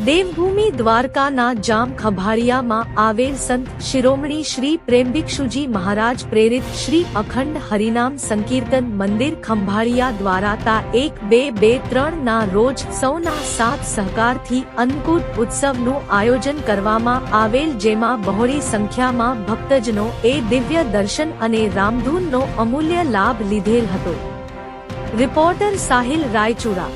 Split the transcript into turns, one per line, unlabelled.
દેવભૂમિ દ્વારકાના જામ ખંભાળિયામાં આવેલ સંત શિરોમણી શ્રી પ્રેમભિક્ષુજી મહારાજ પ્રેરિત શ્રી અખંડ હરિનામ સંકીર્તન મંદિર ખંભાળિયા દ્વારા તા 1-2-2-3 ના રોજ સૌના સાથ સહકારથી અન્નકૂટ ઉત્સવનું આયોજન કરવામાં આવેલ, જેમાં બહોળી સંખ્યામાં ભક્તજનો એ દિવ્ય દર્શન અને રામધૂનનો અમૂલ્ય લાભ લીધેલ હતો. રિપોર્ટર સાહિલ રાયચુરા.